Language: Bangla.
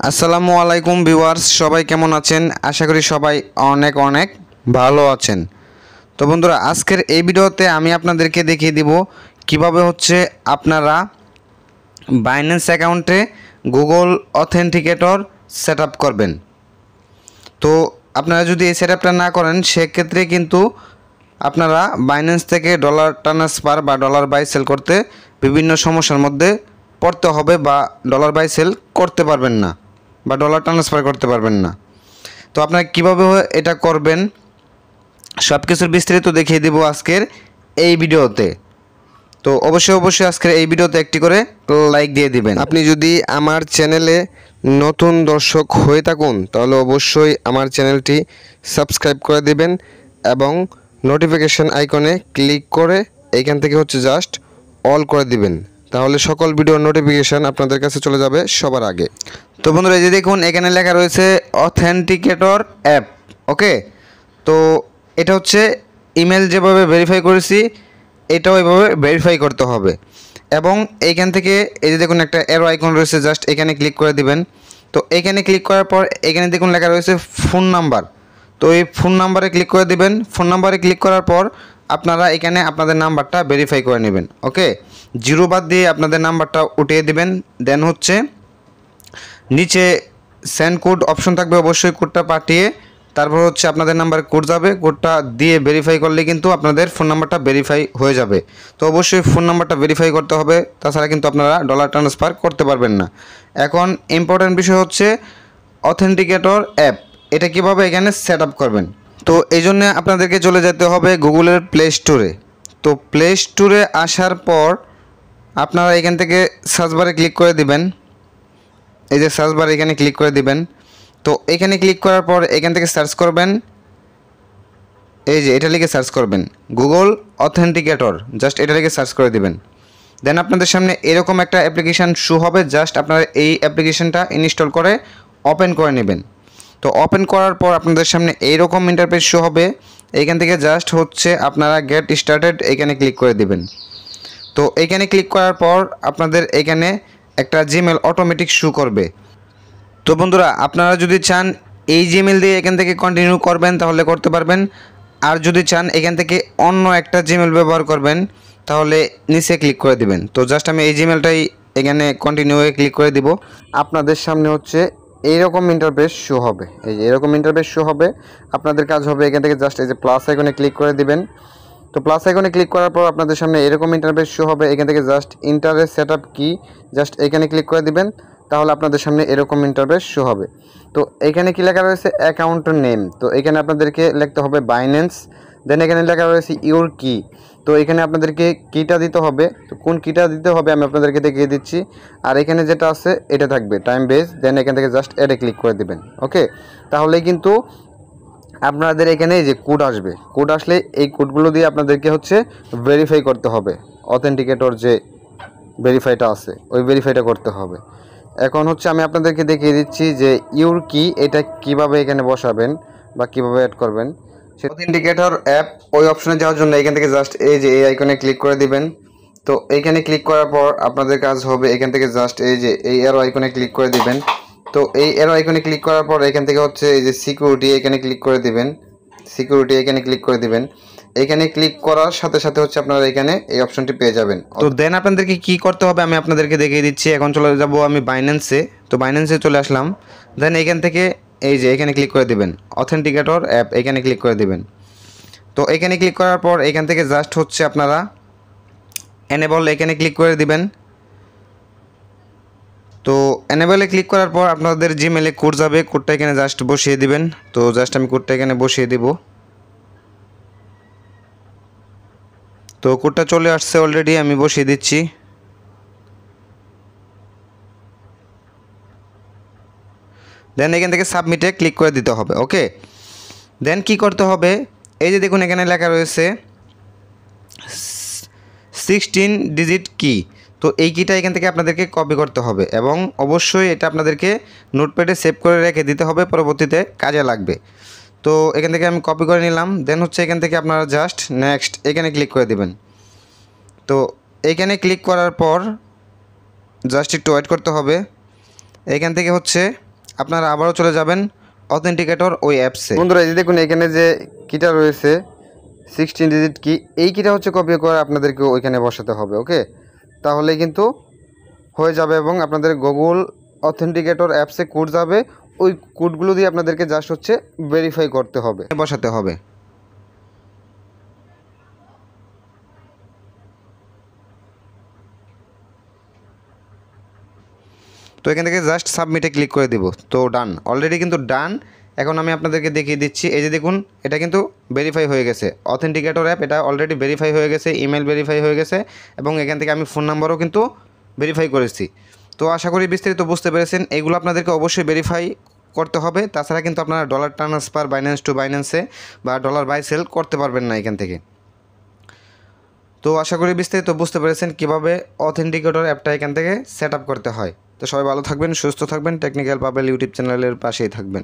আসসালামু আলাইকুম ভিউয়ার্স, সবাই কেমন আছেন? আশা করি সবাই অনেক অনেক ভালো আছেন। তো বন্ধুরা, আজকের এই ভিডিওতে আমি আপনাদেরকে দেখিয়ে দিব কিভাবে আপনারা বাইন্যান্স অ্যাকাউন্টে গুগল অথেন্টিকেটর সেট আপ করবেন। তো আপনারা যদি এই সেট আপটা না করেন, সেক্ষেত্রে কিন্তু আপনারা বাইন্যান্স থেকে ডলার ট্রান্সফার বা ডলার বাই সেল করতে বিভিন্ন সমস্যার মধ্যে পড়তে হবে, বা ডলার বাই সেল করতে পারবেন না, বা ডলার ট্রান্সফার করতে পারবেন না। তো আপনারা কীভাবে এটা করবেন সব কিছুর বিস্তারিত দেখিয়ে দেব আজকের এই ভিডিওতে। তো অবশ্যই আজকের এই ভিডিওতে একটি করে লাইক দিয়ে দিবেন। আপনি যদি আমার চ্যানেলে নতুন দর্শক হয়ে থাকুন, তাহলে অবশ্যই আমার চ্যানেলটি সাবস্ক্রাইব করে দিবেন এবং নোটিফিকেশান আইকনে ক্লিক করে এইখান থেকে জাস্ট অল করে দিবেন। তাহলে সকল ভিডিওর নোটিফিকেশান আপনাদের কাছে চলে যাবে সবার আগে। তো বন্ধুরা, এই যে দেখুন, এখানে লেখা রয়েছে অথেন্টিকেটর অ্যাপ। ওকে, তো এটা ইমেল যেভাবে ভেরিফাই করেছি, এটাও এভাবে ভেরিফাই করতে হবে। এবং এইখান থেকে এই যে দেখুন একটা অ্যারো আইকন রয়েছে, জাস্ট এখানে ক্লিক করে দিবেন। তো এখানে ক্লিক করার পর এখানে দেখুন লেখা রয়েছে ফোন নাম্বার। তো এই ফোন নাম্বারে ক্লিক করে দিবেন। ফোন নাম্বারে ক্লিক করার পর আপনারা এখানে আপনাদের নাম্বারটা ভেরিফাই করে নেবেন। ওকে, জিরো বাদ দিয়ে আপনাদের নাম্বারটা উঠিয়ে দিবেন। দেন নিচে সেন্ড কোড অপশন থাকবে, অবশ্যই কোডটা পাঠিয়ে তারপর আপনাদের নাম্বারে কোড যাবে। কোডটা দিয়ে ভেরিফাই করলে কিন্তু আপনাদের ফোন নাম্বারটা ভেরিফাই হয়ে যাবে। তো অবশ্যই ফোন নাম্বারটা ভেরিফাই করতে হবে, তাছাড়া কিন্তু আপনারা ডলার ট্রান্সফার করতে পারবেন না। এখন ইম্পর্টেন্ট বিষয় অথেন্টিকেটর অ্যাপ, এটা কিভাবে এখানে সেট আপ করবেন। তো এই জন্য আপনাদেরকে চলে যেতে হবে গুগলের প্লে স্টোরে। তো প্লে স্টোরে আসার পর আপনারা এখান থেকে সার্চ বারে ক্লিক করে দিবেন। এই যে সার্চ বার, এখানে ক্লিক করে দিবেন। তো এখানে ক্লিক করার পর এখান থেকে সার্চ করবেন, এই যে এটা লিখে সার্চ করবেন গুগল অথেন্টিকেটর, জাস্ট এটা লিখে সার্চ করে দিবেন। দেন আপনাদের সামনে এরকম একটা অ্যাপ্লিকেশান শো হবে, জাস্ট আপনারা এই অ্যাপ্লিকেশানটা ইনস্টল করে ওপেন করে নেবেন। তো ওপেন করার পর আপনাদের সামনে এইরকম ইন্টারফেস শো হবে। এইখান থেকে জাস্ট আপনারা গেট স্টার্টেড এখানে ক্লিক করে দিবেন। তো এইখানে ক্লিক করার পর আপনাদের এখানে একটা জিমেল অটোমেটিক শো করবে। তো বন্ধুরা, আপনারা যদি চান এই জিমেল দিয়ে এখান থেকে কন্টিনিউ করবেন তাহলে করতে পারবেন, আর যদি চান এখান থেকে অন্য একটা জিমেল ব্যবহার করবেন তাহলে নিচে ক্লিক করে দিবেন। তো জাস্ট আমি এই জিমেলটাই এখানে কন্টিনিউয়ে ক্লিক করে দিব। আপনাদের সামনে এইরকম ইন্টারফেস শো হবে, এই যে এরকম ইন্টারফেস শো হবে। আপনাদের কাজ হবে এখান থেকে জাস্ট এই যে প্লাস আইকনে ক্লিক করে দিবেন। তো প্লাস আইকনে ক্লিক করার পর আপনাদের সামনে এরকম ইন্টারফেস শো হবে। এখান থেকে জাস্ট ইন্টারে সেট আপ কি, জাস্ট এখানে ক্লিক করে দিবেন। তাহলে আপনাদের সামনে এরকম ইন্টারফেস শো হবে। তো এখানে কি লেখা রয়েছে অ্যাকাউন্ট নেম, তো এখানে আপনাদেরকে লিখতে হবে বাইন্যান্স। দেন এখানে লেখা রয়েছে ইউর কি, তো এখানে আপনাদেরকে কিটা দিতে হবে। তো কোন কিটা দিতে হবে আমি আপনাদেরকে দেখিয়ে দিচ্ছি। আর এখানে যেটা আছে এটা থাকবে টাইম বেস। দেন এখান থেকে জাস্ট এডে ক্লিক করে দিবেন। ওকে, তাহলেই কিন্তু আপনাদের এখানে যে কোড আসবে, কোড আসলে এই কোডগুলো দিয়ে আপনাদেরকে ভেরিফাই করতে হবে। অথেন্টিকেটর যে ভেরিফাইটা আছে ওই ভেরিফাইটা করতে হবে। এখন আমি আপনাদেরকে দেখিয়ে দিচ্ছি যে ইউর কি এটা কিভাবে এখানে বসাবেন বা কিভাবে অ্যাড করবেন। সেই অথেন্টিকেটর অ্যাপ ওই অপশনে যাওয়ার জন্য এখান থেকে জাস্ট এই যে এই আইকনে ক্লিক করে দিবেন। তো এইখানে ক্লিক করার পর আপনাদের কাজ হবে এখান থেকে জাস্ট এই যে এই অ্যারো আইকনে ক্লিক করে দিবেন। তো এই অ্যারো আইকনে ক্লিক করার পর এখান থেকে এই যে সিকিউরিটি এখানে ক্লিক করে দিবেন। সিকিউরিটি এখানে ক্লিক করে দিবেন। এখানে ক্লিক করার সাথে সাথে আপনারা এখানে এই অপশনটি পেয়ে যাবেন। তো দেন আপনাদেরকে কি করতে হবে আমি আপনাদেরকে দেখিয়ে দিচ্ছি। এখন চলে যাব আমি বাইন্যান্সে। তো বাইন্যান্সে চলে আসলাম। দেন এখান থেকে এই যে এখানে ক্লিক করে দিবেন অথেন্টিকেটর অ্যাপ, এখানে ক্লিক করে দিবেন। তো এখানে ক্লিক করার পর এখান থেকে জাস্ট আপনারা এনেবল এখানে ক্লিক করে দিবেন। তো এনেবলে ক্লিক করার পর আপনাদের জিমেলে কোড যাবে, কোডটা এখানে জাস্ট বসিয়ে দিবেন। তো জাস্ট আমি কোডটা এখানে বসিয়ে দিব। তো কোডটা চলে আসছে অলরেডি, আমি বসিয়ে দিচ্ছি। দেন এখান থেকে সাবমিটে ক্লিক করে দিতে হবে। ওকে, দেন কি করতে হবে, এই যে দেখুন এখানে লেখা রয়েছে 16 ডিজিট কি। তো এই কিটা এখান থেকে আপনাদেরকে কপি করতে হবে এবং অবশ্যই এটা আপনাদেরকে নোটপ্যাডে সেভ করে রেখে দিতে হবে, পরবর্তীতে কাজে লাগবে। তো এখান থেকে আমি কপি করে নিলাম। দেন এখান থেকে আপনারা জাস্ট নেক্সট এখানে ক্লিক করে দিবেন। তো এইখানে ক্লিক করার পর জাস্ট একটু ওয়েট করতে হবে। এখান থেকে আপনারা আবারও চলে যাবেন অথেন্টিকেটর ওই অ্যাপসে। বন্ধুরা এই যে দেখুন এখানে যে কিটা রয়েছে 16 ডিজিট কি, এই কিটা হচ্ছে কপি করে আপনাদেরকে ওইখানে বসাতে হবে। ওকে, তাহলে কিন্তু হয়ে যাবে এবং আপনাদের গুগল অথেন্টিকেটর অ্যাপসে কোড যাবে, ওই কোডগুলো দিয়ে আপনাদেরকে জাস্ট হচ্ছে ভেরিফাই করতে হবে, বসাতে হবে। তো এখান থেকে জাস্ট সাবমিটে ক্লিক করে দিব। তো ডান, অলরেডি কিন্তু ডান। এখন আমি আপনাদেরকে দেখিয়ে দিচ্ছি, এই যে দেখুন এটা কিন্তু ভেরিফাই হয়ে গেছে। অথেন্টিকেটর অ্যাপ এটা অলরেডি ভেরিফাই হয়ে গেছে, ইমেল ভেরিফাই হয়ে গেছে এবং এখান থেকে আমি ফোন নাম্বারও কিন্তু ভেরিফাই করেছি। তো আশা করি বিস্তারিত বুঝতে পেরেছেন। এগুলো আপনাদেরকে অবশ্যই ভেরিফাই করতে হবে, তাছাড়া কিন্তু আপনারা ডলার ট্রান্সফার বাইন্যান্স টু বাইন্যান্সে বা ডলার বাই সেল করতে পারবেন না এখান থেকে। তো আশা করি বিস্তারিত বুঝতে পেরেছেন কীভাবে অথেন্টিকেটর অ্যাপটা এখান থেকে সেট আপ করতে হয়। তো সবাই ভালো থাকবেন, সুস্থ থাকবেন, টেকনিক্যাল পাবেল ইউটিউব চ্যানেলের পাশেই থাকবেন।